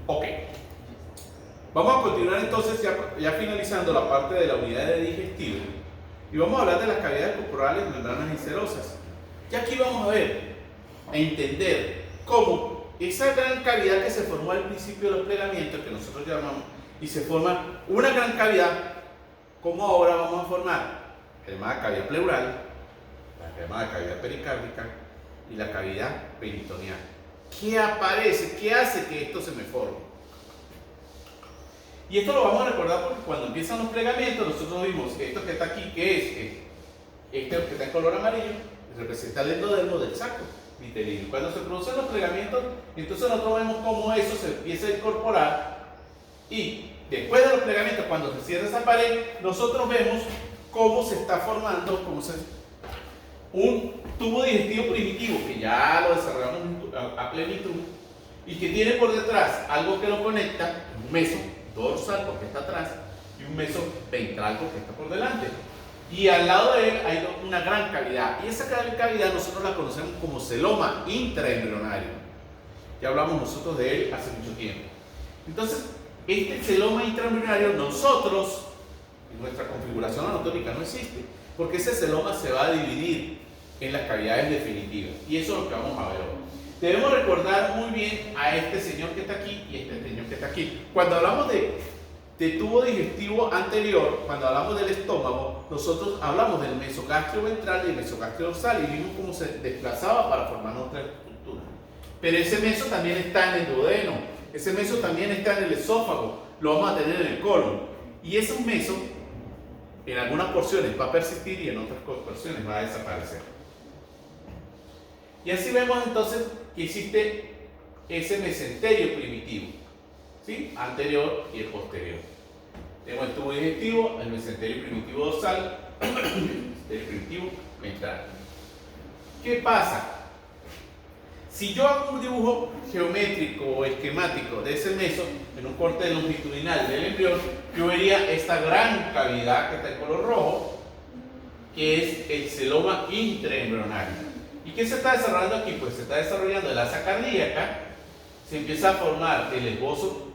Ok. Vamos a continuar entonces ya finalizando la parte de la unidad de digestivo y vamos a hablar de las cavidades corporales, membranas y serosas. Y aquí vamos a ver, a entender cómo esa gran cavidad que se formó al principio del plegamiento, que nosotros llamamos, y se forma una gran cavidad, cómo ahora vamos a formar la llamada cavidad pleural, la llamada cavidad pericárdica y la cavidad peritoneal. ¿Qué aparece? ¿Qué hace que esto se me forme? Y esto lo vamos a recordar porque cuando empiezan los plegamientos nosotros vimos que esto que está aquí, ¿qué es? Este que está en color amarillo, representa el endodermo del saco vitelino. Cuando se producen los plegamientos, entonces nosotros vemos cómo eso se empieza a incorporar y después de los plegamientos, cuando se cierra esa pared, nosotros vemos cómo se está formando un tubo digestivo primitivo, que ya lo desarrollamos a plenitud, y que tiene por detrás algo que lo conecta, un meso dorsal porque está atrás y un meso ventral porque está por delante. Y al lado de él hay una gran cavidad, y esa gran cavidad nosotros la conocemos como celoma intraembrionario. Ya hablamos nosotros de él hace mucho tiempo. Entonces, este celoma intraembrionario nosotros, en nuestra configuración anatómica no existe, porque ese celoma se va a dividir en las cavidades definitivas, y eso es lo que vamos a ver hoy. Debemos recordar muy bien a este señor que está aquí y este señor que está aquí. Cuando hablamos de tubo digestivo anterior, cuando hablamos del estómago, nosotros hablamos del mesogastrio ventral y el mesogastrio dorsal y vimos cómo se desplazaba para formar otra estructura. Pero ese meso también está en el duodeno, ese meso también está en el esófago, lo vamos a tener en el colon. Y ese meso, en algunas porciones va a persistir y en otras porciones va a desaparecer. Y así vemos entonces que existe ese mesenterio primitivo, ¿sí? Anterior y el posterior. Tenemos el tubo digestivo, el mesenterio primitivo dorsal, el mesenterio primitivo ventral. ¿Qué pasa? Si yo hago un dibujo geométrico o esquemático de ese meso en un corte longitudinal del embrión, yo vería esta gran cavidad que está en color rojo, que es el celoma intraembrionario. ¿Y qué se está desarrollando aquí? Pues se está desarrollando el asa cardíaca, se empieza a formar el esbozo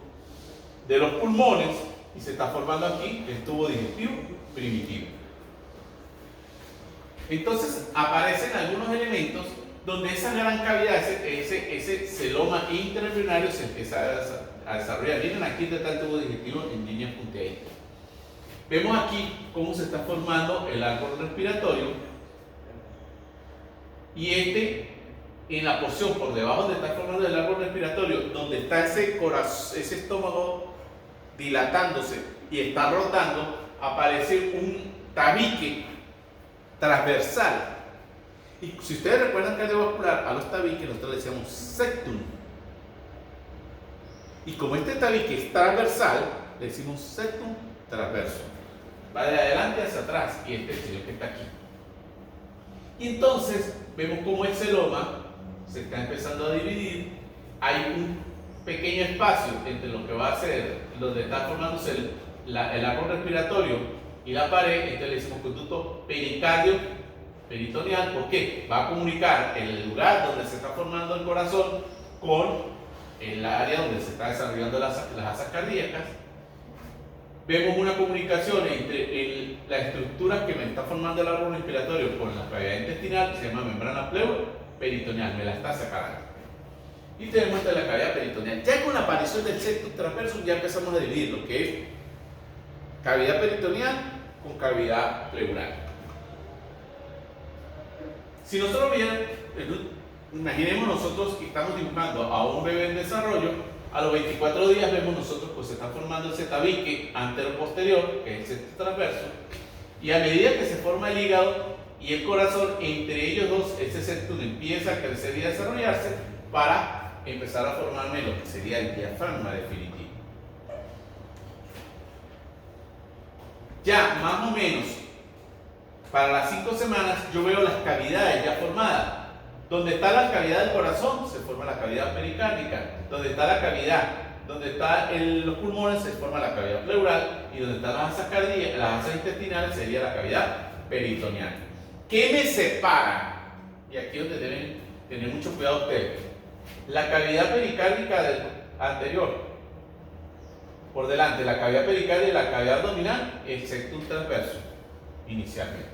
de los pulmones y se está formando aquí el tubo digestivo primitivo. Entonces aparecen algunos elementos donde esa gran cavidad, ese celoma intraembrionario se empieza a desarrollar. Miren aquí está el tubo digestivo en líneas punteaditas. Vemos aquí cómo se está formando el árbol respiratorio. Y en la porción por debajo de está formando el árbol respiratorio, donde está ese estómago dilatándose y está rotando, aparece un tabique transversal. Y si ustedes recuerdan cardiovascular, a los tabiques nosotros le decíamos septum. Y como este tabique es transversal, le decimos septum transverso. Va de adelante hacia atrás, y este es el señor que está aquí. Y entonces vemos cómo el celoma se está empezando a dividir. Hay un pequeño espacio entre lo que va a ser, donde está formándose el árbol respiratorio y la pared. Entonces le decimos conducto pericardio peritoneal. ¿Por qué? Va a comunicar el lugar donde se está formando el corazón con el área donde se está desarrollando las asas cardíacas. Vemos una comunicación entre la estructura que me está formando el árbol respiratorio con la cavidad intestinal, que se llama membrana pleuroperitoneal, melastasia caral. Y tenemos la cavidad peritoneal. Ya con la aparición del septum transverso ya empezamos a dividir lo que es cavidad peritoneal con cavidad pleural. Si nosotros imaginemos nosotros que estamos dibujando a un bebé en desarrollo, a los 24 días vemos nosotros pues se está formando ese tabique antero-posterior, que es el septum transverso, y a medida que se forma el hígado y el corazón, entre ellos dos, ese septum empieza a crecer y a desarrollarse para empezar a formarme lo que sería el diafragma definitivo. Ya más o menos para las 5 semanas yo veo las cavidades ya formadas. Donde está la cavidad del corazón se forma la cavidad pericárdica. Donde está la cavidad, donde están los pulmones se forma la cavidad pleural, y donde están las asas cardíacas, las asas intestinales sería la cavidad peritoneal. ¿Qué me separa? Y aquí es donde deben tener mucho cuidado ustedes. La cavidad pericárdica del anterior por delante de la cavidad pericardia y la cavidad abdominal, el septum transverso, inicialmente.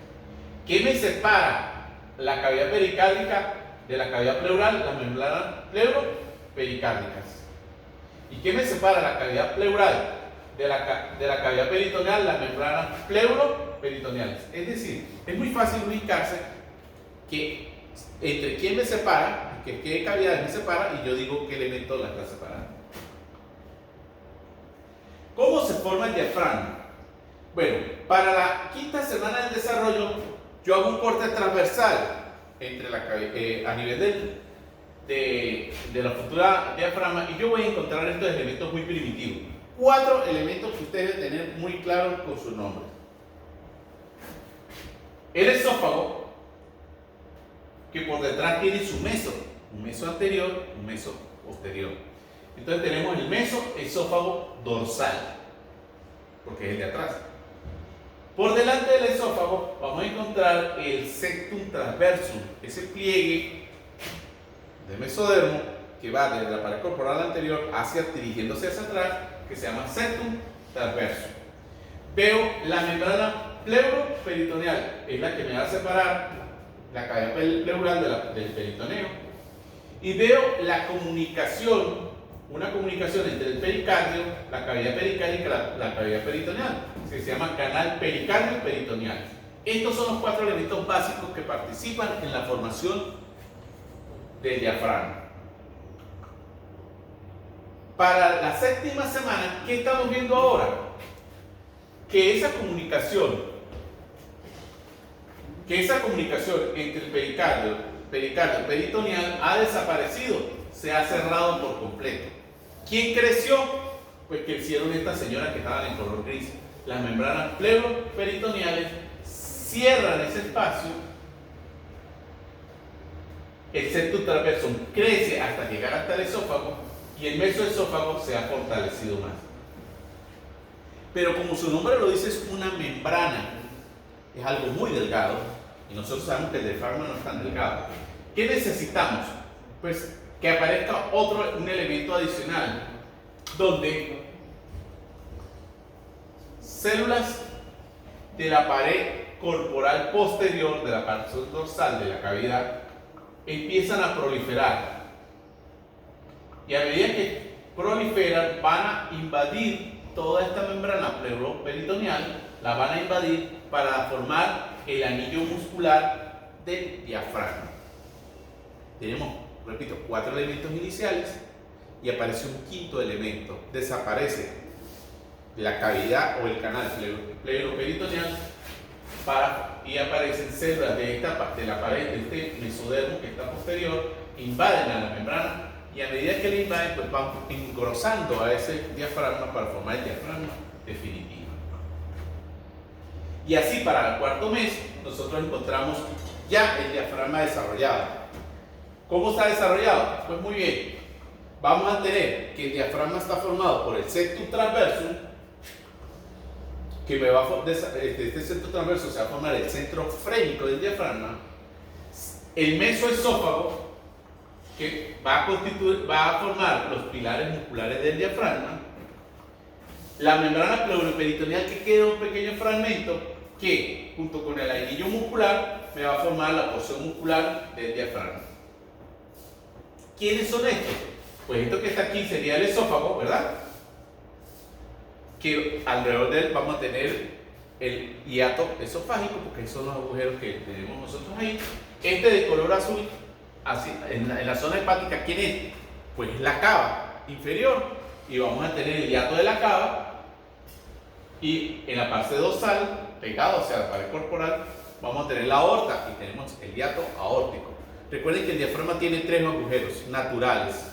¿Qué me separa la cavidad pericárdica de la cavidad pleural? Las membranas pleuropericárdicas. ¿Y qué me separa la cavidad pleural de la cavidad peritoneal? Las membranas pleuroperitoneales. Es decir, es muy fácil ubicarse que entre quién me separa, qué cavidades me separa, y yo digo qué elemento la está separando. ¿Cómo se forma el diafragma? Bueno, para la quinta semana del desarrollo, yo hago un corte transversal entre a nivel de la futura diafragma, y yo voy a encontrar estos elementos muy primitivos. 4 elementos que ustedes deben tener muy claros con sus nombres. El esófago, que por detrás tiene su meso, un meso anterior, un meso posterior. Entonces tenemos el mesoesófago dorsal, porque es el de atrás. Por delante del esófago vamos a encontrar el septum transversum, ese pliegue de mesodermo que va desde la pared corporal anterior dirigiéndose hacia atrás, que se llama septum transversum. Veo la membrana pleuroperitoneal, es la que me va a separar la cavidad pleural del peritoneo, y veo la comunicación, una comunicación entre el pericardio, la cavidad pericárdica y la cavidad peritoneal, que se llama canal pericardio-peritoneal. Estos son los 4 elementos básicos que participan en la formación del diafragma. Para la séptima semana, ¿qué estamos viendo ahora? Que esa comunicación entre el pericardio y peritoneal ha desaparecido, se ha cerrado por completo. ¿Quién creció? Pues crecieron estas señoras que estaban en color gris. Las membranas pleuroperitoneales cierran ese espacio, el septum transversum crece hasta llegar hasta el esófago, y el mesoesófago se ha fortalecido más. Pero como su nombre lo dice, es una membrana, es algo muy delgado, y nosotros sabemos que el diafragma no es tan delgado. ¿Qué necesitamos? Pues que aparezca un elemento adicional, donde células de la pared corporal posterior, de la parte dorsal de la cavidad, empiezan a proliferar. Y a medida que proliferan, van a invadir toda esta membrana pleuroperitoneal, la van a invadir para formar el anillo muscular del diafragma. Tenemos, repito, 4 elementos iniciales y aparece un quinto elemento. Desaparece la cavidad o el canal pleuroperitoneal y aparecen células de la pared de este mesodermo que está posterior, invaden a la membrana, y a medida que le invaden, pues van engrosando a ese diafragma para formar el diafragma definitivo. Y así, para el 4.º mes, nosotros encontramos ya el diafragma desarrollado. ¿Cómo está desarrollado? Pues muy bien. Vamos a tener que el diafragma está formado por el septum transversum, que este septum transversum se va a formar el centro frénico del diafragma, el mesoesófago, que va a formar los pilares musculares del diafragma, la membrana pleuroperitoneal, que queda un pequeño fragmento que, junto con el anillo muscular, me va a formar la porción muscular del diafragma. ¿Quiénes son estos? Pues esto que está aquí sería el esófago, ¿verdad? Que alrededor de él vamos a tener el hiato esofágico, porque esos son los agujeros que tenemos nosotros ahí. Este de color azul, así, en la zona hepática, ¿quién es? Pues es la cava inferior, y vamos a tener el hiato de la cava, y en la parte dorsal, pegado hacia la pared corporal, vamos a tener la aorta, y tenemos el hiato aórtico. Recuerden que el diafragma tiene 3 agujeros naturales,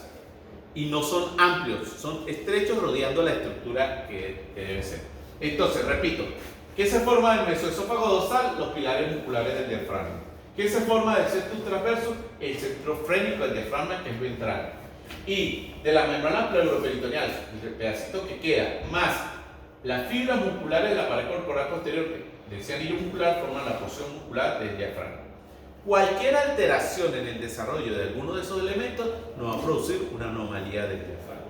y no son amplios, son estrechos rodeando la estructura que debe ser. Entonces, repito, ¿qué se forma del mesoesófago dorsal? Los pilares musculares del diafragma. ¿Qué se forma del septum transverso? El centro frénico del diafragma, que es ventral. Y de la membrana pleuroperitoneal, el pedacito que queda, más las fibras musculares de la pared corporal posterior de ese anillo muscular, forman la porción muscular del diafragma. Cualquier alteración en el desarrollo de alguno de esos elementos nos va a producir una anomalía del diafragma.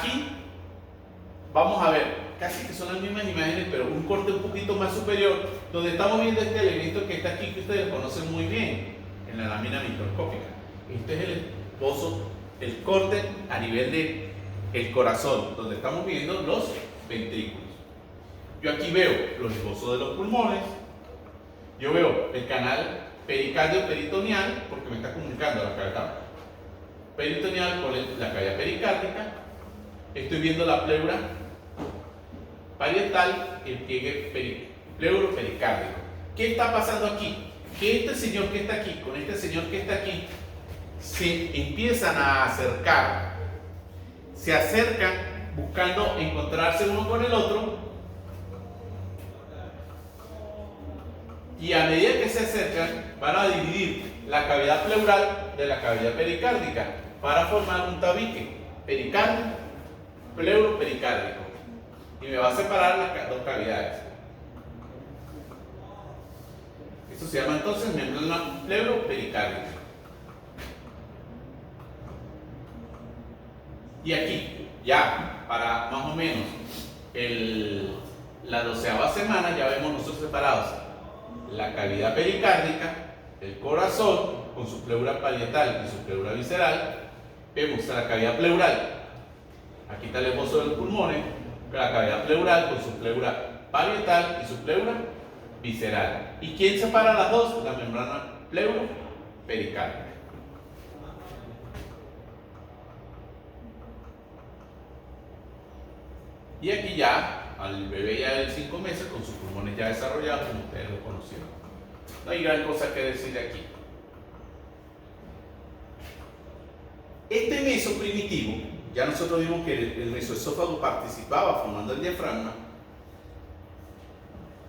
Aquí vamos a ver, casi que son las mismas imágenes, pero un corte un poquito más superior, donde estamos viendo este elemento que está aquí, que ustedes conocen muy bien en la lámina microscópica. Este es el esbozo, el corte a nivel de el corazón, donde estamos viendo los ventrículos. Yo aquí veo los esbozos de los pulmones, yo veo el canal pericardio peritoneal, porque me está comunicando la cavidad peritoneal con la cavidad pericárdica. Estoy viendo la pleura parietal, el pliegue pleuropericárdico. ¿Qué está pasando aquí? Que este señor que está aquí, con este señor que está aquí, se empiezan a acercar. Se acercan buscando encontrarse uno con el otro. Y a medida que se acercan, van a dividir la cavidad pleural de la cavidad pericárdica para formar un tabique pericardio, pleuropericárdico. Y me va a separar las dos cavidades. Esto se llama entonces membrana pleuropericárdica. Y aquí, ya para más o menos la 12ª semana, ya vemos nosotros separados la cavidad pericárdica, el corazón con su pleura parietal y su pleura visceral. Vemos la cavidad pleural, aquí está el esbozo de los pulmones, la cavidad pleural con su pleura parietal y su pleura visceral. ¿Y quién separa las dos? La membrana pleuropericárdica. Y aquí ya, al bebé ya de 5 meses, con sus pulmones ya desarrollados, como ustedes lo conocieron. No hay gran cosa que decir aquí. Este meso primitivo, ya nosotros vimos que el mesoesófago participaba formando el diafragma,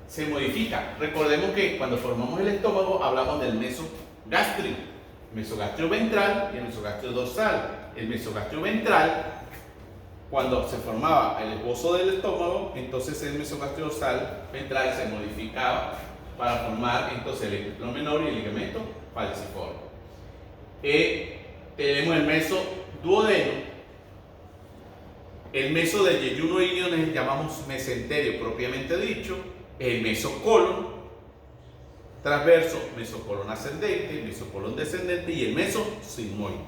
se modifica. Recordemos que cuando formamos el estómago hablamos del mesogastrio, mesogastrio ventral y el mesogastrio dorsal. El mesogastrio ventral, cuando se formaba el esbozo del estómago, entonces el mesogastrio dorsal ventral se modificaba para formar entonces el epiplón menor y el ligamento falciforme. Tenemos el meso duodeno, el meso del yeyuno ilio, llamamos mesenterio propiamente dicho, el mesocolon transverso, mesocolon ascendente, mesocolon descendente y el meso sigmoide.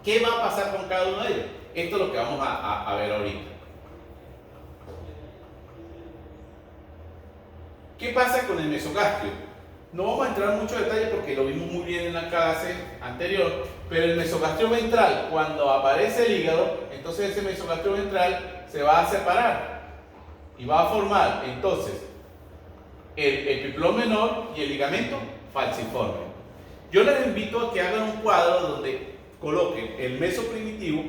¿Qué va a pasar con cada uno de ellos? Esto es lo que vamos a ver ahorita. ¿Qué pasa con el mesogastrio? No vamos a entrar en mucho detalle porque lo vimos muy bien en la clase anterior, pero el mesogastrio ventral, cuando aparece el hígado, entonces ese mesogastrio ventral se va a separar y va a formar entonces el epiplón menor y el ligamento falciforme. Yo les invito a que hagan un cuadro donde coloquen el meso primitivo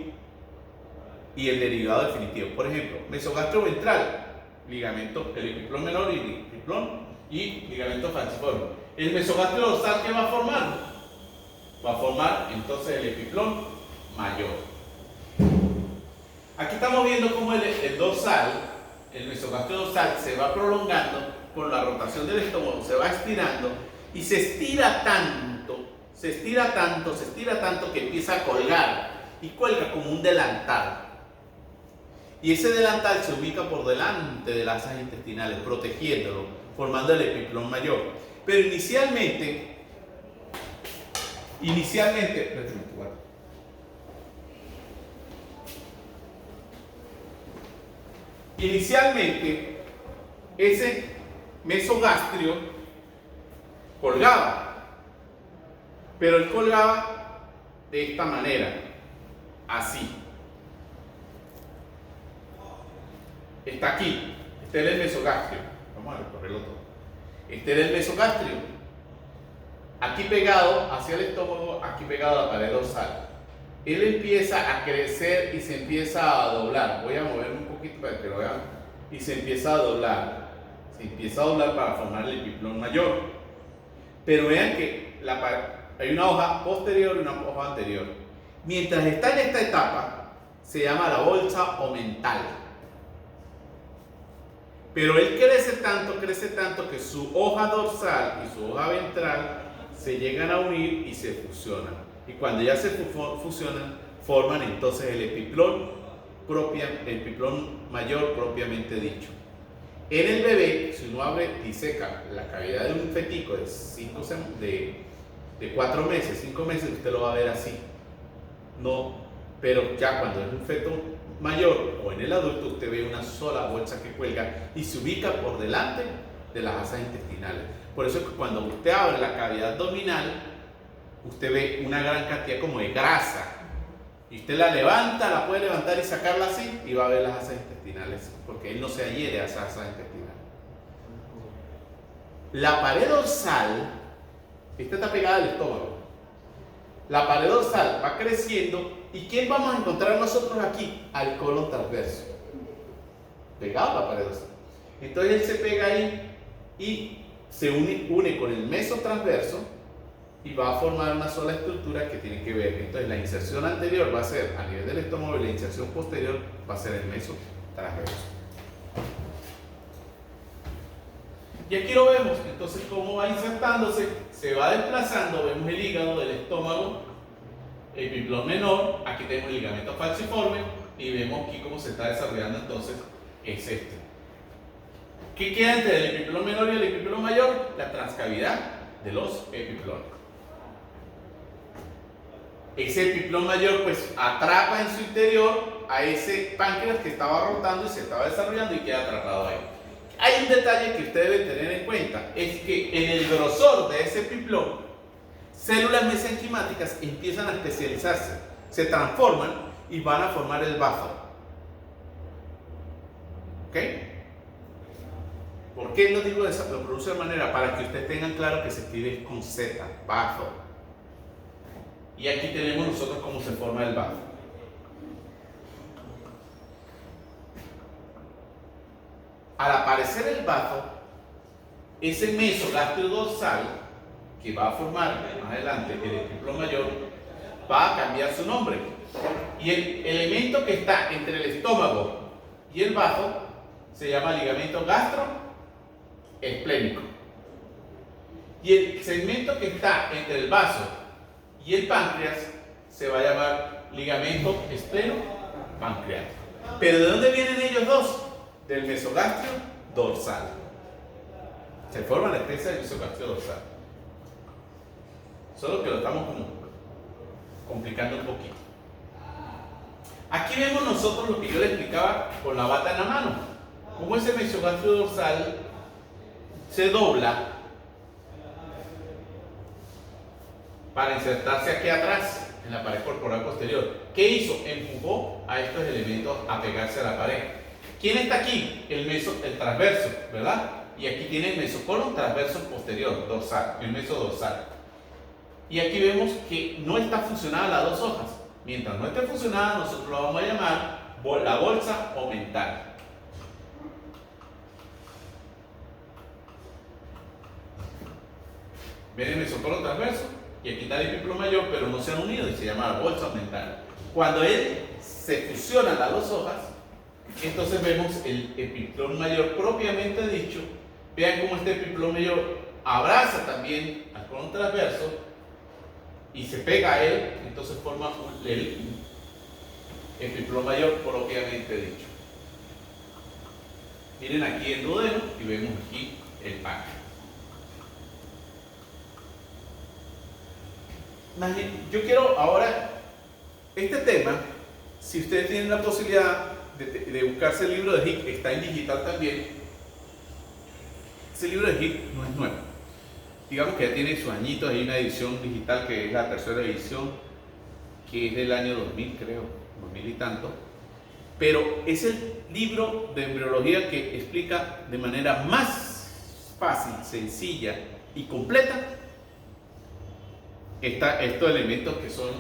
y el derivado definitivo. Por ejemplo, mesogastrio ventral, ligamento, el epiplón menor y el epiplón y ligamento falciforme. El mesogastrio dorsal, ¿qué va a formar? Va a formar entonces el epiplón mayor. Aquí estamos viendo cómo el dorsal, el mesogastrio dorsal, se va prolongando con la rotación del estómago, se va estirando y se estira tanto que empieza a colgar y cuelga como un delantal. Y ese delantal se ubica por delante de las asas intestinales, protegiéndolo, formando el epiplón mayor. Pero inicialmente, ese mesogastrio colgaba, pero él colgaba de esta manera, así. Está aquí, este es el mesogastrio. Vamos a recorrerlo todo. Este es el mesogastrio. Aquí pegado hacia el estómago, aquí pegado a la pared dorsal. Él empieza a crecer y se empieza a doblar. Voy a moverme un poquito para que lo vean. Y se empieza a doblar. Se empieza a doblar para formar el epiplón mayor. Pero vean que hay una hoja posterior y una hoja anterior. Mientras está en esta etapa, se llama la bolsa omental. Pero él crece tanto que su hoja dorsal y su hoja ventral se llegan a unir y se fusionan. Y cuando ya se fusionan, forman entonces el epiplón el epiplón mayor propiamente dicho. En el bebé, si uno abre y seca la cavidad de un fetico de 4 meses, 5 meses, usted lo va a ver así. No, pero ya cuando es un feto mayor o en el adulto, usted ve una sola bolsa que cuelga y se ubica por delante de las asas intestinales. Por eso es que cuando usted abre la cavidad abdominal, usted ve una gran cantidad como de grasa. Y usted la levanta, la puede levantar y sacarla así y va a ver las asas intestinales, porque él no se adhiere a esas asas intestinales. La pared dorsal, esta está pegada al estómago. La pared dorsal va creciendo y ¿quién vamos a encontrar nosotros aquí? Al colon transverso. Pegado a la pared dorsal. Entonces él se pega ahí y se une con el mesotransverso y va a formar una sola estructura que tiene que ver. Entonces la inserción anterior va a ser a nivel del estómago y la inserción posterior va a ser el mesotransverso. Y aquí lo vemos, entonces cómo va insertándose, se va desplazando, vemos el hígado del estómago, el epiplón menor, aquí tenemos el ligamento falciforme y vemos aquí cómo se está desarrollando entonces es este. ¿Qué queda entre el epiplón menor y el epiplón mayor? La transcavidad de los epiplones. Ese epiplón mayor pues atrapa en su interior a ese páncreas que estaba rotando y se estaba desarrollando y queda atrapado ahí. Hay un detalle que usted debe tener en cuenta, es que en el grosor de ese epiplón, células mesenquimáticas empiezan a especializarse, se transforman y van a formar el bazo. ¿Ok? ¿Por qué lo digo de esa, lo pronuncio de manera? Para que ustedes tengan claro que se escribe con Z, bazo. Y aquí tenemos nosotros cómo se forma el bazo. Al aparecer el bazo, ese mesogastrio dorsal que va a formar más adelante el epiplón mayor va a cambiar su nombre. Y el elemento que está entre el estómago y el bazo se llama ligamento gastroesplénico. Y el segmento que está entre el vaso y el páncreas se va a llamar ligamento esplenopancreático. ¿Pero de dónde vienen ellos dos? Del mesogastrio dorsal. Se forma la especie del mesogastrio dorsal. Solo que lo estamos como complicando un poquito. Aquí vemos nosotros lo que yo le explicaba con la bata en la mano. Cómo ese mesogastrio dorsal se dobla para insertarse aquí atrás en la pared corporal posterior. ¿Qué hizo? Empujó a estos elementos a pegarse a la pared. ¿Quién está aquí? El transverso, ¿verdad? Y aquí tiene el mesocolon transverso posterior, dorsal, el mesodorsal. Y aquí vemos que no está funcionada las dos hojas. Mientras no esté funcionada, nosotros lo vamos a llamar la bolsa omental. ¿Ven el mesocolon transverso? Y aquí está el epiplón mayor, pero no se han unido y se llama bolsa omental. Cuando se fusionan las dos hojas, entonces vemos el epiplón mayor propiamente dicho. Vean cómo este epiplón mayor abraza también al colon transverso y se pega a él, entonces forma el epiplón mayor propiamente dicho. Miren aquí el duodeno y vemos aquí el páncreas. Yo quiero ahora, este tema, si ustedes tienen la posibilidad de buscarse el libro de Hick, está en digital también. Ese libro de Hick no es nuevo. Digamos que ya tiene sus añitos, hay una edición digital que es la tercera edición, que es del año 2000 creo, 2000 y tanto. Pero es el libro de embriología que explica de manera más fácil, sencilla y completa estos elementos que son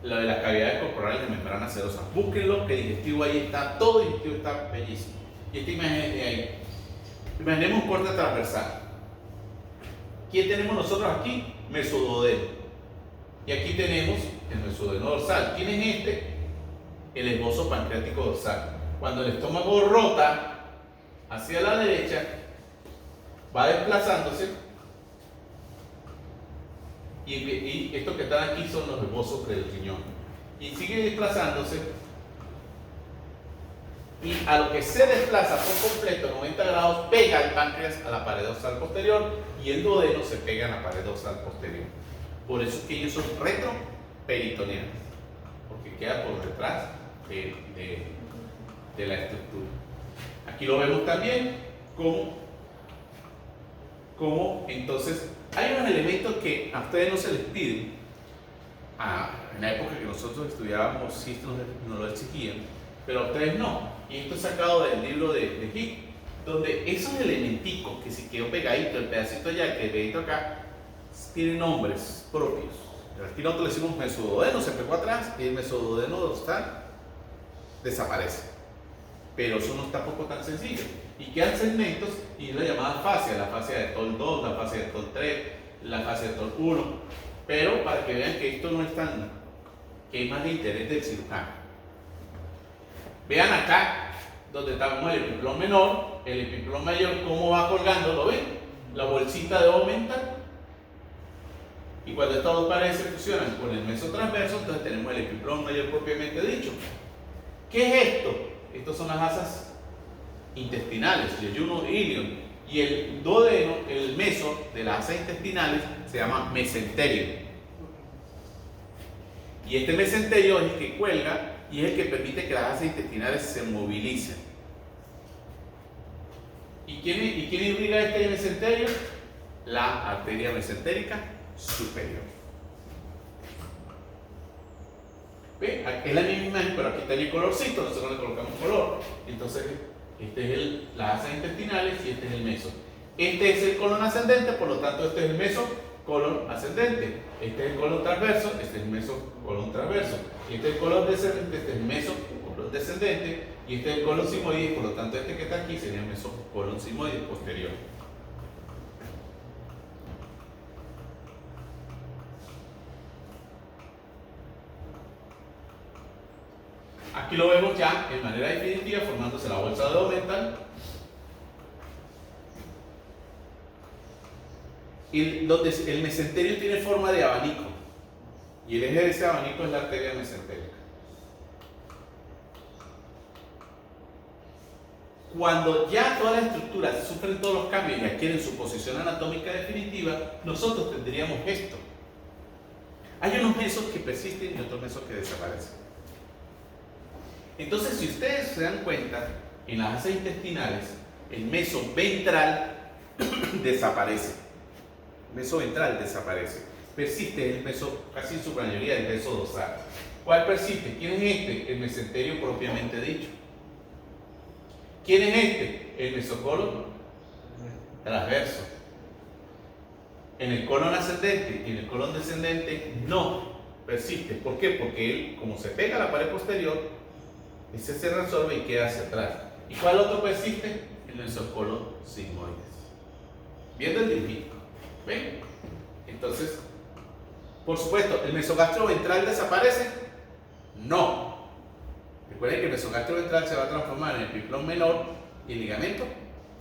la de las cavidades corporales de membrana serosa. Búsquenlo, que digestivo ahí está, todo digestivo está bellísimo. Y esta imagen es de ahí. Imaginemos un corte transversal. ¿Quién tenemos nosotros aquí? Mesoduodeno. Y aquí tenemos el mesoduodeno dorsal. ¿Quién es este? El esbozo pancreático dorsal. Cuando el estómago rota hacia la derecha, va desplazándose. Y estos que están aquí son los esbozos del riñón. Y sigue desplazándose y a lo que se desplaza por completo 90 grados pega el páncreas a la pared dorsal posterior y el duodeno se pega a la pared dorsal posterior. Por eso es que ellos son retroperitoneales, porque queda por detrás de la estructura. Aquí lo vemos también como entonces hay unos elementos que a ustedes no se les piden. En la época que nosotros estudiábamos sí nos lo exigían, pero a ustedes no. Y esto es sacado del libro de Hick, donde esos elementicos que si quedó pegadito, el pedacito allá, el pedacito acá, tienen nombres propios. Aquí nosotros le decimos mesoduodeno, se pegó atrás, y el mesoduodeno dorsal desaparece. Pero eso no está poco tan sencillo. Y quedan segmentos y la llamada fascia, la fascia de Toll 2, la fascia de Toll 3, la fascia de Toll 1. Pero para que vean que esto no es tan, que es más de interés del cirujano. Vean acá, donde estamos el epiplón menor, el epiplón mayor, cómo va colgando, ¿lo ven? La bolsita de aumenta. Y cuando estas dos paredes se fusionan con el mesotransverso, entonces tenemos el epiplón mayor propiamente dicho. ¿Qué es esto? Estos son las asas intestinales, el yeyuno ilion. Y el duodeno, el meso de las asas intestinales, se llama mesenterio. Y este mesenterio es el que cuelga y es el que permite que las asas intestinales se movilicen. ¿Y quién irriga este mesenterio? La arteria mesentérica superior. ¿Ve? Es la misma imagen, pero aquí está el colorcito, nosotros le colocamos color. Entonces, este es las asas intestinales y este es el meso. Este es el colon ascendente, por lo tanto, este es el meso colon ascendente. Este es el colon transverso, este es el meso colon transverso. Este es el colon descendente, este es el meso colon descendente. Y este es el colon sigmoide, por lo tanto, este que está aquí sería el meso colon sigmoide posterior. Aquí lo vemos ya en manera definitiva formándose la bolsa de Omental, donde el mesenterio tiene forma de abanico y el eje de ese abanico es la arteria mesentérica. Cuando ya todas las estructuras sufren todos los cambios y adquieren su posición anatómica definitiva, nosotros tendríamos esto. Hay unos mesos que persisten y otros mesos que desaparecen. Entonces, si ustedes se dan cuenta, en las asas intestinales, el meso ventral desaparece. El meso ventral desaparece. Persiste el meso, casi en su mayoría, el meso dorsal. ¿Cuál persiste? ¿Quién es este? El mesenterio propiamente dicho. ¿Quién es este? El mesocolon transverso. En el colon ascendente y en el colon descendente no persiste. ¿Por qué? Porque él, como se pega a la pared posterior, ese se resuelve y queda hacia atrás. ¿Y cuál otro persiste? El mesocolon sigmoides. Viendo el dibujito. ¿Ven? Entonces, por supuesto, ¿el mesogastro ventral desaparece? No. Recuerden que el mesogastro ventral se va a transformar en el epiplón menor y el ligamento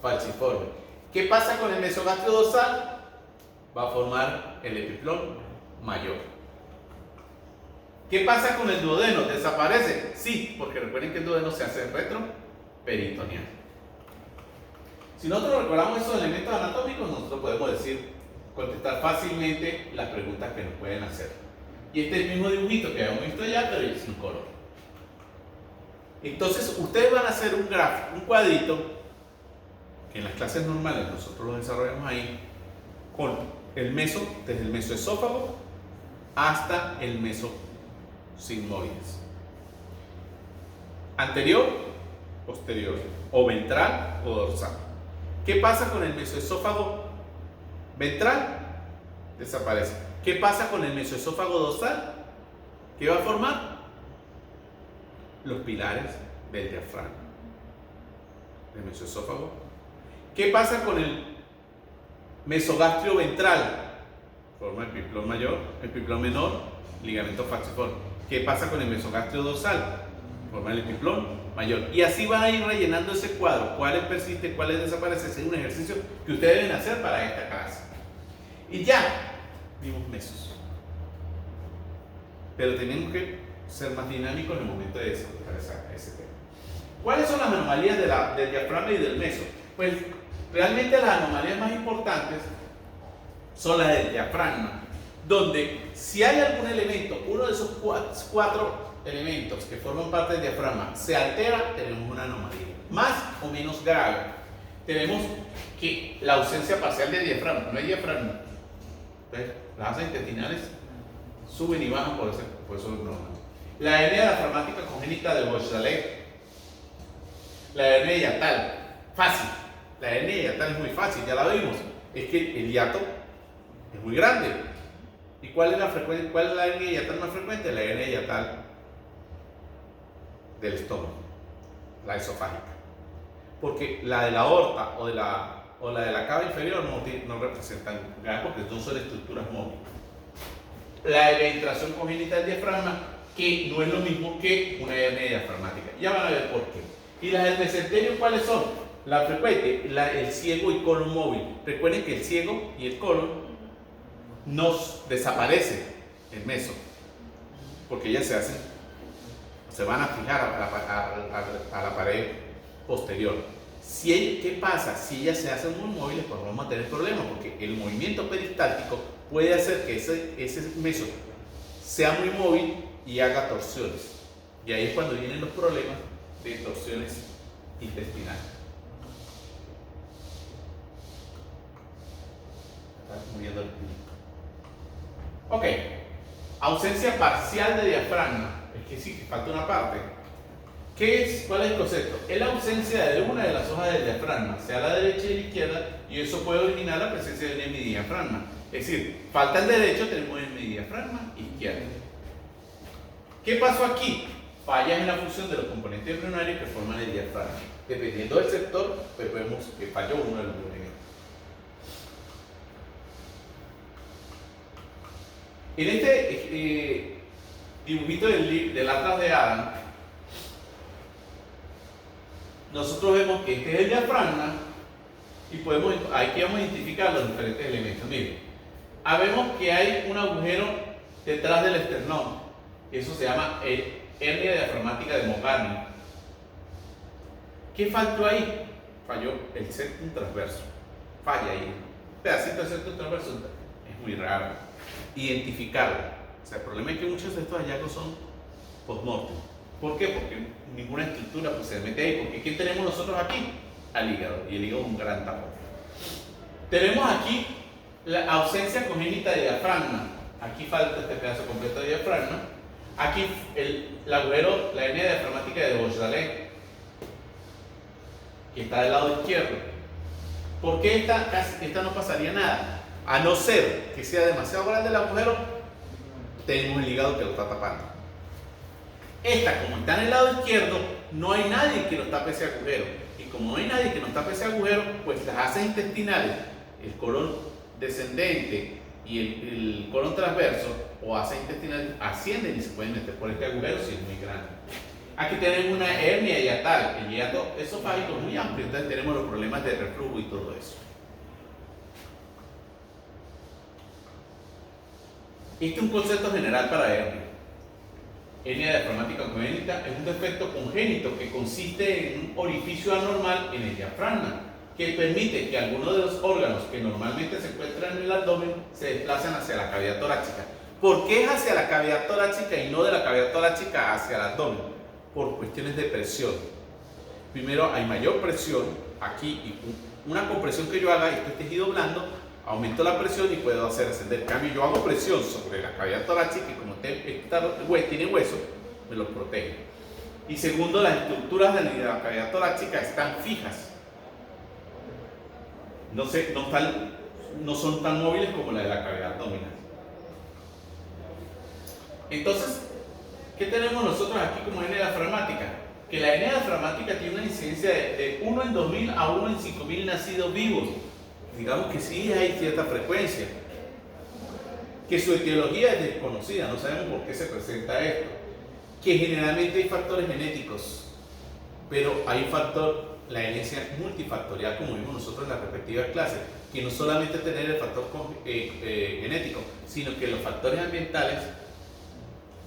falciforme. ¿Qué pasa con el mesogastro dorsal? Va a formar el epiplón mayor. ¿Qué pasa con el duodeno? ¿Desaparece? Sí, porque recuerden que el duodeno se hace retroperitoneal. Si nosotros recordamos esos elementos anatómicos, nosotros podemos contestar fácilmente las preguntas que nos pueden hacer. Y este es el mismo dibujito que habíamos visto allá, pero sin color. Entonces, ustedes van a hacer un gráfico, un cuadrito, que en las clases normales nosotros lo desarrollamos ahí, con el meso, desde el mesoesófago hasta el meso sigmoides. Anterior, posterior, o ventral o dorsal. ¿Qué pasa con el mesoesófago ventral? Desaparece. ¿Qué pasa con el mesoesófago dorsal? ¿Qué va a formar? Los pilares del diafragma. El mesoesófago. ¿Qué pasa con el mesogastrio ventral? Forma el epiplón mayor, el epiplón menor, ligamento falciforme. ¿Qué pasa con el mesogastrio dorsal? Forma el epiplón mayor. Y así van a ir rellenando ese cuadro. ¿Cuáles persisten, cuáles desaparecen? Es un ejercicio que ustedes deben hacer para esta clase. Y ya vimos mesos. Pero tenemos que ser más dinámicos en el momento de desarrollar ese tema. ¿Cuáles son las anomalías del diafragma y del meso? Pues realmente las anomalías más importantes son las del diafragma, donde si hay algún elemento, uno de esos cuatro elementos que forman parte del diafragma se altera, tenemos una anomalía, más o menos grave. Tenemos que la ausencia parcial del diafragma, no hay diafragma. Entonces, las asas intestinales suben y bajan por eso es normal. La hernia diafragmática congénita de Bosch-Salé, la hernia hiatal, fácil. La hernia hiatal es muy fácil, ya la vimos. Es que el hiato es muy grande. ¿Y cuál es la hernia hiatal más frecuente? La hernia hiatal del estómago, la esofágica. Porque la de la aorta o la de la cava inferior no representan ganas porque no son estructuras móviles. La penetración congénita del diafragma, que no es lo mismo que una hernia diafragmática. Ya van a ver por qué. ¿Y las del mesenterio cuáles son? La frecuente, el ciego y colon móvil. Recuerden que el ciego y el colon nos desaparece el meso, porque ellas se van a fijar a la pared posterior. ¿Qué pasa? Si ellas se hacen muy móviles, pues vamos a tener problemas, porque el movimiento peristáltico puede hacer que ese meso sea muy móvil y haga torsiones. Y ahí es cuando vienen los problemas de torsiones intestinales. Está moviendo el pie. Ok, ausencia parcial de diafragma. Es que sí, que falta una parte. ¿Cuál es el concepto? Es la ausencia de una de las hojas del diafragma, sea la derecha y la izquierda, y eso puede originar la presencia de un hemidiafragma. Es decir, falta el derecho, tenemos hemidiafragma izquierdo. ¿Qué pasó aquí? Fallas en la función de los componentes embrionarios que forman el diafragma. Dependiendo del sector, pues vemos que falló uno de los elementos. En este dibujito del Atlas de Adam, nosotros vemos que este es el diafragma y aquí vamos a identificar los diferentes elementos. Miren, vemos que hay un agujero detrás del esternón. Eso se llama hernia diafragmática de Montgomery. ¿Qué faltó ahí? Falló el septum transverso. Falla ahí. Un pedacito de septum transverso es muy raro. Identificarlo. O sea, el problema es que muchos de estos hallazgos son post-mortem. ¿Por qué? Porque ninguna estructura pues, se mete ahí. Porque ¿quién tenemos nosotros aquí? Al hígado. Y el hígado es un gran tapón. Tenemos aquí la ausencia congénita de diafragma. Aquí falta este pedazo completo de diafragma. Aquí el agujero, la hernia diafragmática de Bosch-Salé, que está del lado izquierdo. ¿Por qué esta no pasaría nada? A no ser que sea demasiado grande el agujero, tenemos el hígado que lo está tapando. Esta, como está en el lado izquierdo, no hay nadie que nos tape ese agujero. Y como no hay nadie que nos tape ese agujero, pues las asas intestinales, el colon descendente y el colon transverso o asas intestinales ascienden y se pueden meter por este agujero si es muy grande. Aquí tenemos una hernia hiatal. El hiato esofágico es muy amplio, entonces tenemos los problemas de reflujo y todo eso. Este es un concepto general para hernia. Hernia diafragmática congénita es un defecto congénito que consiste en un orificio anormal en el diafragma que permite que algunos de los órganos que normalmente se encuentran en el abdomen se desplacen hacia la cavidad torácica. ¿Por qué es hacia la cavidad torácica y no de la cavidad torácica hacia el abdomen? Por cuestiones de presión. Primero, hay mayor presión aquí y una compresión que yo haga, este tejido blando, aumento la presión y puedo hacer ascender. En cambio, yo hago presión sobre la cavidad torácica y como tiene hueso, me lo protege. Y segundo, las estructuras de la cavidad torácica están fijas. No son tan móviles como la de la cavidad abdominal. Entonces, ¿qué tenemos nosotros aquí como hernia diafragmática? Que la hernia diafragmática tiene una incidencia de 1 en 2000 a 1 en 5000 nacidos vivos. Digamos que sí hay cierta frecuencia, que su etiología es desconocida, no sabemos por qué se presenta esto, que generalmente hay factores genéticos, pero hay un factor, la herencia multifactorial, como vimos nosotros en las respectivas clases, que no solamente tener el factor genético, sino que los factores ambientales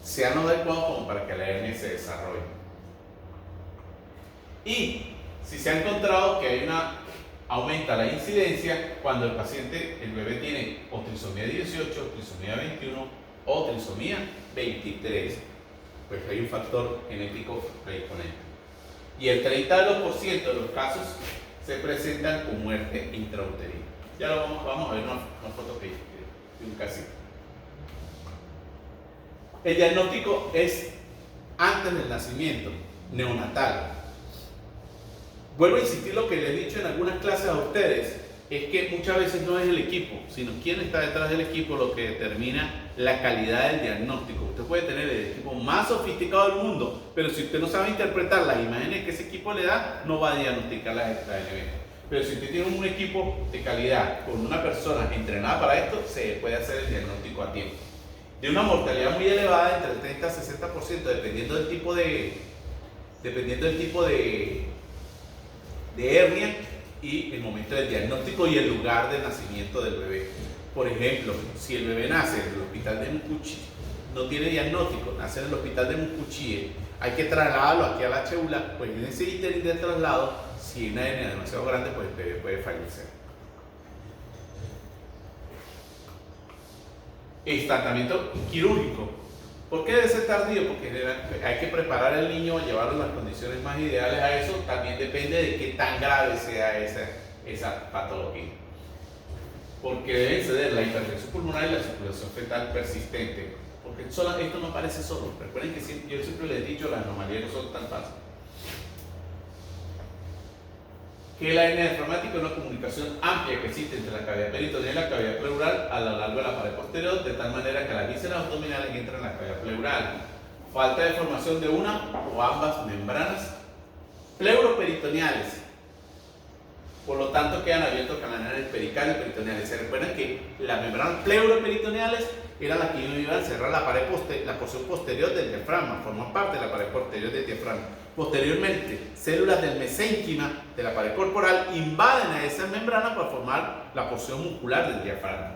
sean adecuados como para que la hernia se desarrolle. Y si se ha encontrado que hay aumenta la incidencia cuando el bebé tiene o trisomía 18, o trisomía 21 o trisomía 23, pues hay un factor genético predisponente. Y el 30% de los casos se presentan con muerte intrauterina. Ya lo vamos a ver una foto de un casito. El diagnóstico es antes del nacimiento, neonatal. Vuelvo a insistir lo que les he dicho en algunas clases a ustedes, es que muchas veces no es el equipo, sino quién está detrás del equipo lo que determina la calidad del diagnóstico. Usted puede tener el equipo más sofisticado del mundo, pero si usted no sabe interpretar las imágenes que ese equipo le da, no va a diagnosticar las evento. Pero si usted tiene un equipo de calidad, con una persona entrenada para esto, se puede hacer el diagnóstico a tiempo. De una mortalidad muy elevada, entre el 30 a 60%, dependiendo del tipo de hernia y el momento del diagnóstico y el lugar de nacimiento del bebé. Por ejemplo, si el bebé nace en el hospital de Mucuchi, no tiene diagnóstico, nace en el hospital de Mucuchi, hay que trasladarlo aquí a la chédula, pues en ese ínterin del traslado, si hay una hernia demasiado grande, pues el bebé puede fallecer. El tratamiento quirúrgico. ¿Por qué debe ser tardío? Porque hay que preparar al niño a llevarlo en las condiciones más ideales a eso. También depende de qué tan grave sea esa patología. Porque deben ceder la hipertensión pulmonar y la circulación fetal persistente. Porque esto no aparece solo. Recuerden que yo siempre les he dicho, las anomalías no son tan fáciles. Que la hernia diafragmática es una comunicación amplia que existe entre la cavidad peritoneal y la cavidad pleural a lo largo de la pared posterior, de tal manera que las vísceras abdominales entran en la cavidad pleural. Falta de formación de una o ambas membranas pleuroperitoneales. Por lo tanto, quedan abiertos canales pericales y peritoneales. Se recuerdan que las membranas pleuroperitoneales eran las que iban a cerrar la porción posterior del diafragma, forman parte de la pared posterior del diafragma. Posteriormente, células del mesénquima de la pared corporal invaden a esas membranas para formar la porción muscular del diafragma.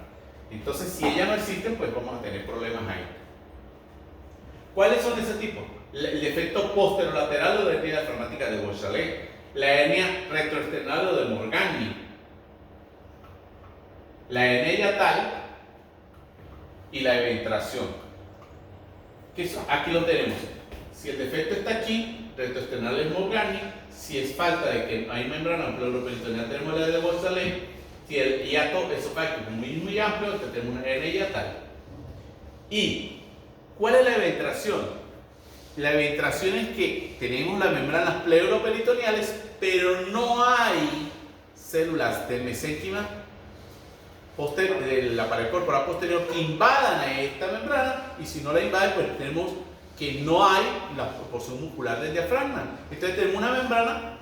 Entonces, si ellas no existen, pues vamos a tener problemas ahí. ¿Cuáles son de ese tipo? El defecto posterolateral o de hernia diafragmática de Beauchalet, la hernia retroesternal o de Morgagni, la hernia hiatal y la eventración. Aquí lo tenemos. Si el defecto está aquí, retroesternal es Morgagni. Si es falta de que hay membrana pleuroperitoneal, tenemos la de Beauchalet. Si el hiato esofágico es muy amplio, entonces tenemos una hernia hiatal. ¿Y cuál es la eventración? La eventración es que tenemos las membranas pleuroperitoneales, pero no hay células del mesénquima de la pared corporal posterior que invadan a esta membrana, y si no la invaden, pues tenemos que no hay la porción muscular del diafragma. Entonces tenemos una membrana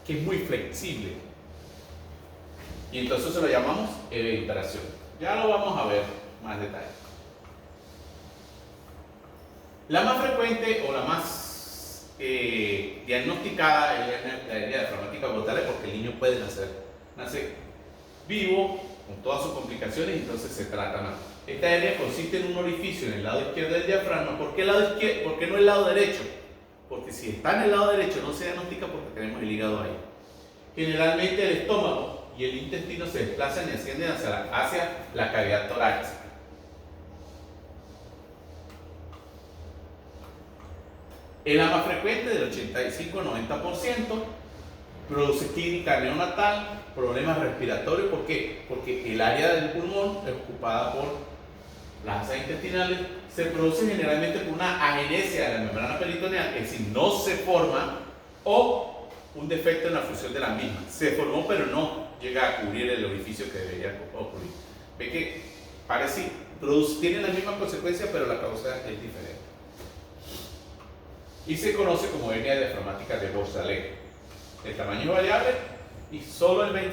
que es muy flexible, y entonces se lo llamamos eventración. Ya lo vamos a ver más detalle. La más frecuente o la más diagnosticada es la hernia diafragmática Beauchalet, porque el niño puede nace vivo con todas sus complicaciones, y entonces se trata más. Esta hernia consiste en un orificio en el lado izquierdo del diafragma. ¿Por qué ¿Por qué no el lado derecho? Porque si está en el lado derecho no se diagnostica porque tenemos el hígado ahí. Generalmente el estómago y el intestino se desplazan y ascienden hacia la cavidad torácica. Es la más frecuente, del 85-90%, produce clínica neonatal, problemas respiratorios. ¿Por qué? Porque el área del pulmón es ocupada por las asas intestinales. Se produce generalmente por una agenesia de la membrana peritoneal, es decir, no se forma, o un defecto en la función de la misma. Se formó, pero no llega a cubrir el orificio que debería ocurrir. Ve que parece, tiene la misma consecuencia, pero la causa es diferente. Y se conoce como hernia diafragmática de Beauchalet. El tamaño es variable y solo el 20%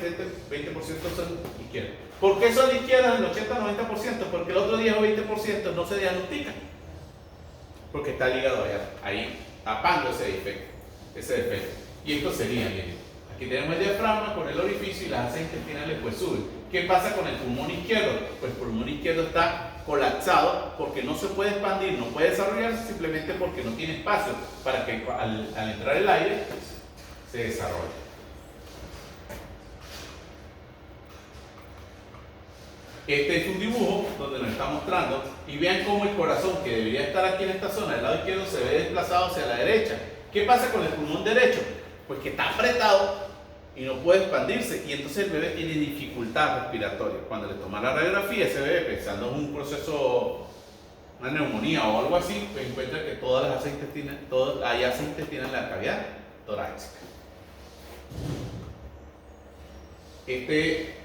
son izquierdas. ¿Por qué son izquierdas el 80-90%? Porque el otro 10 o 20% no se diagnostica. Porque está ligado ahí tapando ese defecto. Y esto sería, miren, aquí tenemos el diafragma con el orificio y las asas intestinales pues suben. ¿Qué pasa con el pulmón izquierdo? Pues el pulmón izquierdo está colapsado porque no se puede expandir, no puede desarrollarse, simplemente porque no tiene espacio para que al entrar el aire se desarrolla. Este es un dibujo donde nos está mostrando, y vean cómo el corazón, que debería estar aquí en esta zona del lado izquierdo, se ve desplazado hacia la derecha. ¿Qué pasa con el pulmón derecho? Pues que está apretado y no puede expandirse, y entonces el bebé tiene dificultad respiratoria. Cuando le toman la radiografía, ese bebé, pensando en un proceso, una neumonía o algo así, pues encuentra que todas las asas intestinales, hay asas intestinales en la cavidad torácica. Este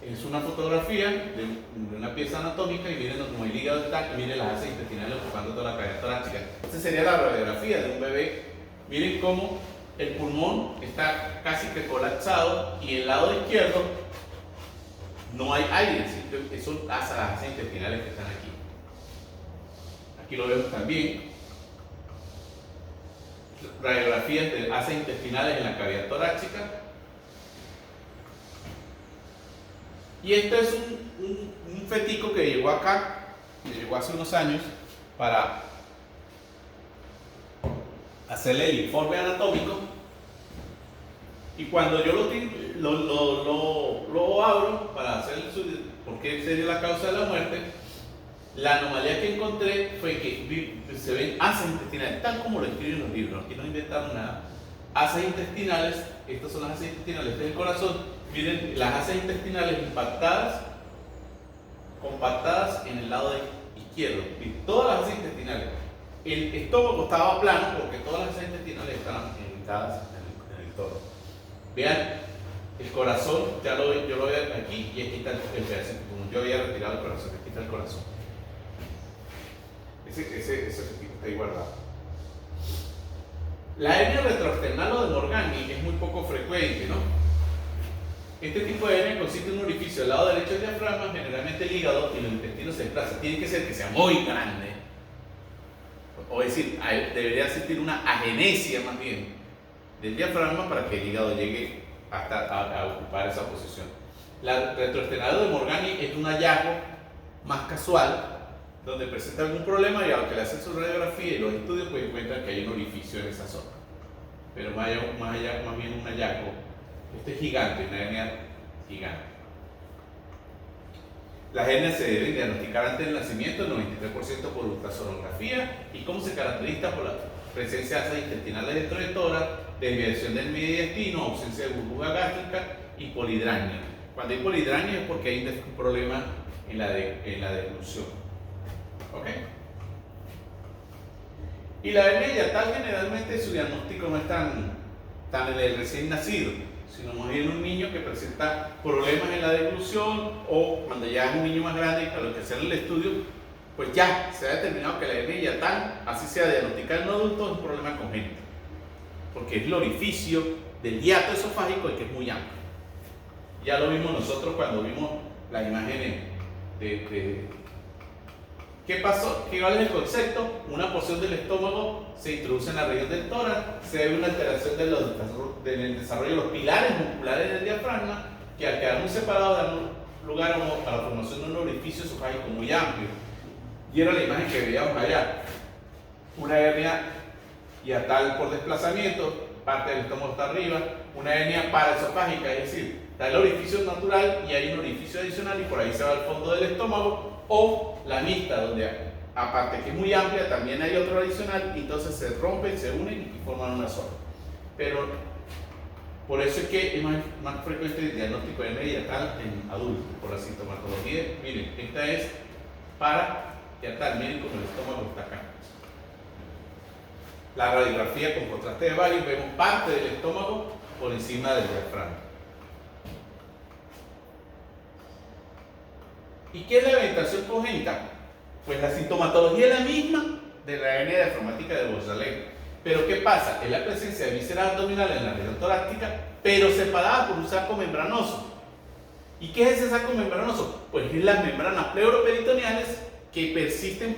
es una fotografía de una pieza anatómica, y miren cómo el hígado está, y miren las asas intestinales ocupando toda la cavidad torácica. Esta sería la radiografía de un bebé. Miren cómo el pulmón está casi que colapsado, y el lado izquierdo no hay aire, son las asas intestinales que están aquí. Aquí lo vemos también. Radiografías de asas intestinales en la cavidad torácica. Y este es un fetico que llegó acá, que llegó hace unos años para hacerle el informe anatómico. Y cuando yo lo abro para hacer por qué sería la causa de la muerte, la anomalía que encontré fue que se ven asas intestinales, tal como lo escriben los libros, aquí no inventaron nada. Asas intestinales, estas son las asas intestinales del corazón. Miren las asas intestinales compactadas en el lado izquierdo. Y todas las asas intestinales. El estómago estaba plano porque todas las asas intestinales estaban ubicadas en el torso. Vean, el corazón, yo lo veo aquí, y aquí está el pedacito. Como yo había retirado el corazón, aquí está el corazón. Ese está ahí guardado. La hernia retroesternal o de Morgagni es muy poco frecuente, ¿no? Este tipo de hernia consiste en un orificio del lado derecho del diafragma, generalmente el hígado, y los intestinos se desplazan. Tiene que ser que sea muy grande, o decir, debería existir una agenesia más bien del diafragma para que el hígado llegue a ocupar esa posición. La retroesternal de Morgagni es un hallazgo más casual, donde presenta algún problema, y a lo que le hacen su radiografía y los estudios, pues encuentran que hay un orificio en esa zona. Pero más bien un hallazgo. Este es gigante, una hernia gigante. Las hernias se deben diagnosticar antes del nacimiento, el 93% por ultrasonografía, y cómo se caracteriza por la presencia de asas intestinales dentro del tórax, desviación del mediastino, ausencia de burbuja gástrica y polidrañia. Cuando hay polidrañia es porque hay un problema en la deglución. ¿Ok? Y la hernia hiatal, generalmente su diagnóstico no es tan en el recién nacido, sino más bien un niño que presenta problemas en la deglución, o cuando ya es un niño más grande, y para lo que hacer el estudio, pues ya se ha determinado que la hernia hiatal, así sea diagnosticada en un adulto, es un problema congénito, porque es el orificio del hiato esofágico, el que es muy amplio. Ya lo vimos nosotros cuando vimos las imágenes ¿qué pasó? ¿Cuál es el concepto? Una porción del estómago se introduce en la región del tórax, se ve una alteración del desarrollo de los pilares musculares del diafragma, que al quedar muy separados dan lugar a la formación de un orificio esofágico muy amplio. Y era la imagen que veíamos allá. Una hernia hiatal por desplazamiento, parte del estómago está arriba, una hernia paraesofágica, es decir, está el orificio natural y hay un orificio adicional, y por ahí se va al fondo del estómago, o la mixta, donde aparte que es muy amplia, también hay otro adicional, y entonces se rompen, se unen y forman una sola. Pero por eso es que es más frecuente el diagnóstico de hernia hiatal en adultos, por la sintomatología. Miren, esta es para hiatal, miren cómo el estómago está acá. La radiografía con contraste de varios, vemos parte del estómago por encima del diafragma. ¿Y qué es la evitación congénita? Pues la sintomatología es la misma de la hernia diafragmática de Beausoleil. Pero ¿qué pasa? Es la presencia de vísceras abdominales en la región torácica, pero separada por un saco membranoso. ¿Y qué es ese saco membranoso? Pues es las membranas pleuroperitoneales que persisten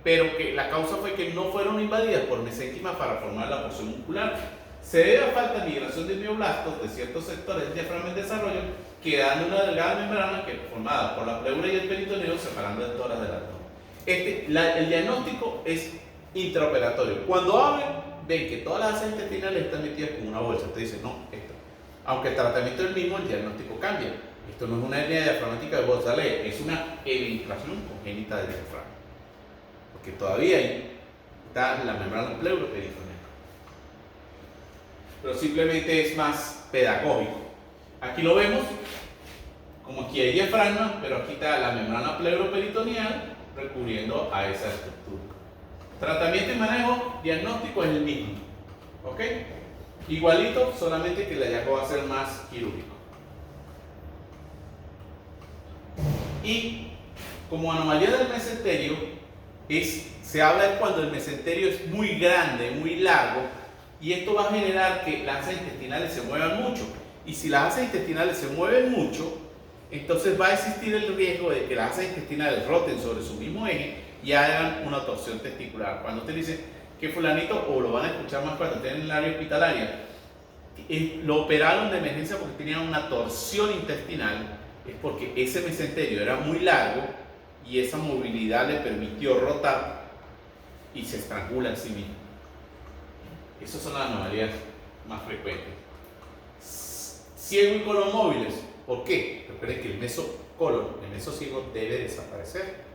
pero que la causa fue que no fueron invadidas por mesénquima para formar la porción muscular. Se debe a falta de migración de mioblastos de ciertos sectores del diafragma en desarrollo, quedando una delgada membrana que formada por la pleura y el peritoneo separando el tórax del abdomen. El diagnóstico es intraoperatorio. Cuando abren, ven que todas las asas intestinales están metidas en una bolsa. Te dicen, no, esto. Aunque el tratamiento es el mismo, el diagnóstico cambia. Esto no es una hernia diafragmática de bolsa Ley, es una eventración congénita del diafragma. Porque todavía ahí está la membrana pleuroperitoneal. Pero simplemente es más pedagógico. Aquí lo vemos, como aquí hay diafragma, pero aquí está la membrana pleuroperitoneal recurriendo a esa estructura. Tratamiento y manejo diagnóstico es el mismo. ¿Ok? Igualito, solamente que el hallazgo va a ser más quirúrgico. Y como anomalía del mesenterio, se habla de cuando el mesenterio es muy grande, muy largo, y esto va a generar que las asas intestinales se muevan mucho. Y si las asas intestinales se mueven mucho, entonces va a existir el riesgo de que las asas intestinales roten sobre su mismo eje y hagan una torsión testicular. Cuando usted dice que fulanito, o lo van a escuchar más cuando estén en el área hospitalaria, lo operaron de emergencia porque tenían una torsión intestinal, es porque ese mesenterio era muy largo y esa movilidad le permitió rotar y se estrangula en sí mismo. Esas son las anomalías más frecuentes. Ciego y colon móviles. ¿Por qué? Recuerden que el mesociego debe desaparecer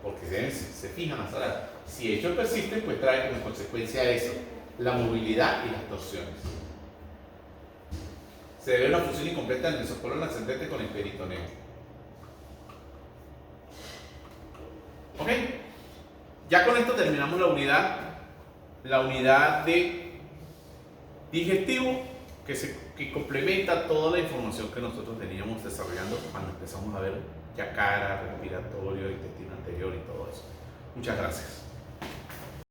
porque se fijan las alas. Si ellos persisten, pues trae como consecuencia eso, la movilidad y las torsiones. Se debe a una fusión incompleta del mesocolon ascendente con el peritoneo. ¿Ok? Ya con esto terminamos la unidad de digestivo que complementa toda la información que nosotros teníamos desarrollando cuando empezamos a ver ya cara, respiratorio, intestino anterior y todo eso. Muchas gracias.